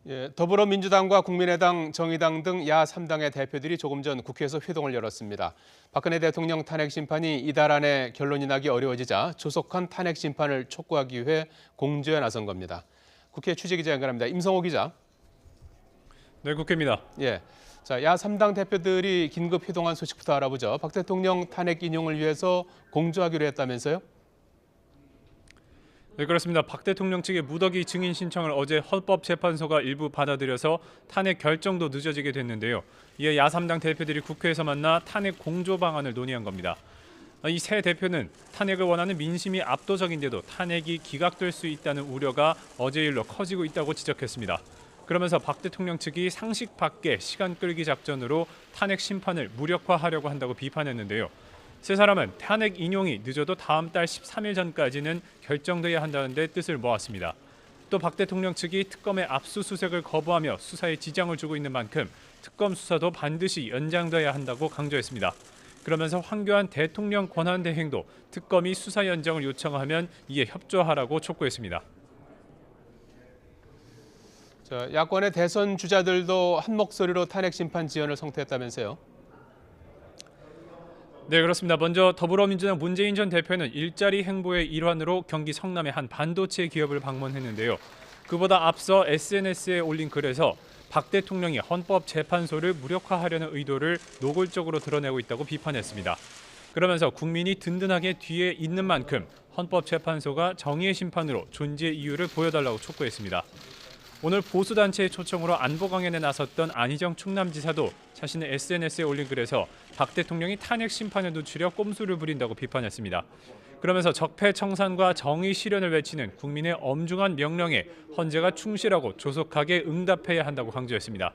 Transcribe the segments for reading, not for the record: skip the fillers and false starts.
예, 더불어민주당과 국민의당, 정의당 등 야 3당의 대표들이 조금 전 국회에서 회동을 열었습니다. 박근혜 대통령 탄핵 심판이 이달 안에 결론이 나기 어려워지자 조속한 탄핵 심판을 촉구하기 위해 공조에 나선 겁니다. 국회 취재기자 연결합니다. 임성호 기자. 네, 국회입니다. 예, 자, 야 3당 대표들이 긴급 회동한 소식부터 알아보죠. 박 대통령 탄핵 인용을 위해서 공조하기로 했다면서요? 네, 그렇습니다. 박 대통령 측의 무더기 증인 신청을 어제 헌법재판소가 일부 받아들여서 탄핵 결정도 늦어지게 됐는데요. 이에 야3당 대표들이 국회에서 만나 탄핵 공조 방안을 논의한 겁니다. 이 세 대표는 탄핵을 원하는 민심이 압도적인데도 탄핵이 기각될 수 있다는 우려가 어제 일로 커지고 있다고 지적했습니다. 그러면서 박 대통령 측이 상식 밖의 시간 끌기 작전으로 탄핵 심판을 무력화하려고 한다고 비판했는데요. 세 사람은 탄핵 인용이 늦어도 다음 달 13일 전까지는 결정돼야 한다는 데 뜻을 모았습니다. 또 박 대통령 측이 특검의 압수수색을 거부하며 수사에 지장을 주고 있는 만큼 특검 수사도 반드시 연장돼야 한다고 강조했습니다. 그러면서 황교안 대통령 권한대행도 특검이 수사 연장을 요청하면 이에 협조하라고 촉구했습니다. 자, 야권의 대선 주자들도 한 목소리로 탄핵 심판 지연을 성토했다면서요? 네, 그렇습니다. 먼저 더불어민주당 문재인 전 대표는 일자리 행보의 일환으로 경기 성남의 한 반도체 기업을 방문했는데요. 그보다 앞서 SNS에 올린 글에서 박 대통령이 헌법재판소를 무력화하려는 의도를 노골적으로 드러내고 있다고 비판했습니다. 그러면서 국민이 든든하게 뒤에 있는 만큼 헌법재판소가 정의의 심판으로 존재의 이유를 보여달라고 촉구했습니다. 오늘 보수단체의 초청으로 안보 강연에 나섰던 안희정 충남지사도 자신의 SNS에 올린 글에서 박 대통령이 탄핵 심판을 늦추려 꼼수를 부린다고 비판했습니다. 그러면서 적폐청산과 정의 실현을 외치는 국민의 엄중한 명령에 헌재가 충실하고 조속하게 응답해야 한다고 강조했습니다.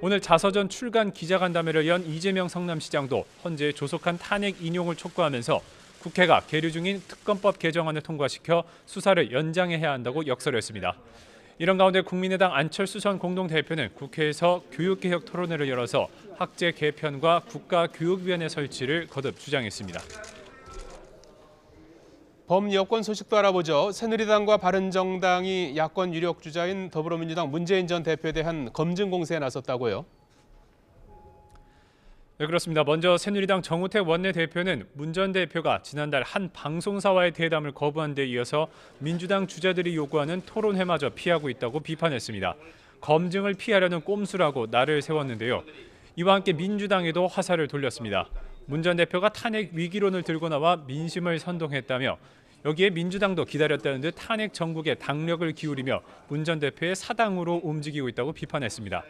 오늘 자서전 출간 기자간담회를 연 이재명 성남시장도 헌재의 조속한 탄핵 인용을 촉구하면서 국회가 계류 중인 특검법 개정안을 통과시켜 수사를 연장해야 한다고 역설했습니다. 이런 가운데 국민의당 안철수 전 공동대표는 국회에서 교육개혁 토론회를 열어서 학제 개편과 국가교육위원회 설치를 거듭 주장했습니다. 범여권 소식도 알아보죠. 새누리당과 바른정당이 야권 유력 주자인 더불어민주당 문재인 전 대표에 대한 검증 공세에 나섰다고요? 네, 그렇습니다. 먼저 새누리당 정우택 원내대표는 문 전 대표가 지난달 한 방송사와의 대담을 거부한 데 이어서 민주당 주자들이 요구하는 토론회마저 피하고 있다고 비판했습니다. 검증을 피하려는 꼼수라고 날을 세웠는데요. 이와 함께 민주당에도 화살을 돌렸습니다. 문 전 대표가 탄핵 위기론을 들고 나와 민심을 선동했다며 여기에 민주당도 기다렸다는 듯 탄핵 정국에 당력을 기울이며 문 전 대표의 사당으로 움직이고 있다고 비판했습니다.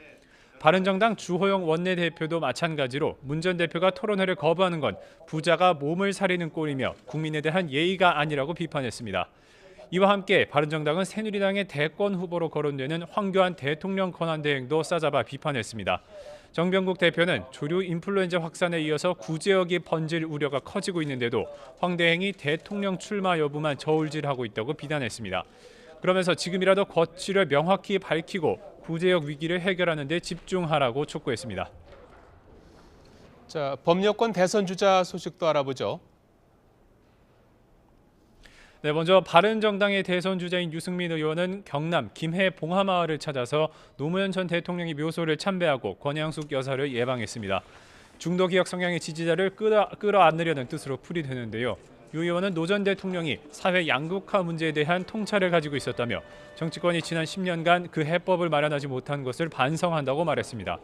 바른정당 주호영 원내대표도 마찬가지로 문 전 대표가 토론회를 거부하는 건 부자가 몸을 사리는 꼴이며 국민에 대한 예의가 아니라고 비판했습니다. 이와 함께 바른정당은 새누리당의 대권 후보로 거론되는 황교안 대통령 권한대행도 싸잡아 비판했습니다. 정병국 대표는 조류 인플루엔자 확산에 이어서 구제역이 번질 우려가 커지고 있는데도 황 대행이 대통령 출마 여부만 저울질하고 있다고 비난했습니다. 그러면서 지금이라도 거취를 명확히 밝히고 구제역 위기를 해결하는 데 집중하라고 촉구했습니다. 자, 범여권 대선 주자 소식도 알아보죠. 네, 먼저 바른정당의 대선 주자인 유승민 의원은 경남 김해 봉하마을을 찾아서 노무현 전 대통령의 묘소를 참배하고 권양숙 여사를 예방했습니다. 중도기억 성향의 지지자를 끌어안으려는 뜻으로 풀이되는데요. 유 의원은 노 전 대통령이 사회 양극화 문제에 대한 통찰을 가지고 있었다며 정치권이 지난 10년간 그 해법을 마련하지 못한 것을 반성한다고 말했습니다.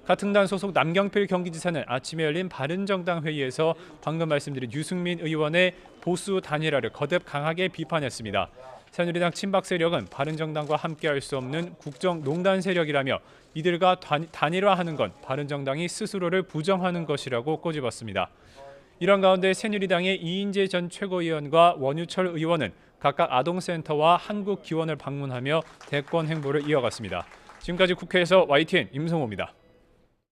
같은 당 소속 남경필 경기지사는 아침에 열린 바른정당 회의에서 방금 말씀드린 유승민 의원의 보수 단일화를 거듭 강하게 비판했습니다. 새누리당 친박 세력은 바른정당과 함께할 수 없는 국정농단 세력이라며 이들과 단일화하는 건 바른정당이 스스로를 부정하는 것이라고 꼬집었습니다. 이런 가운데 새누리당의 이인재 전 최고위원과 원유철 의원은 각각 아동센터와 한국기원을 방문하며 대권 행보를 이어갔습니다. 지금까지 국회에서 YTN 임성호입니다.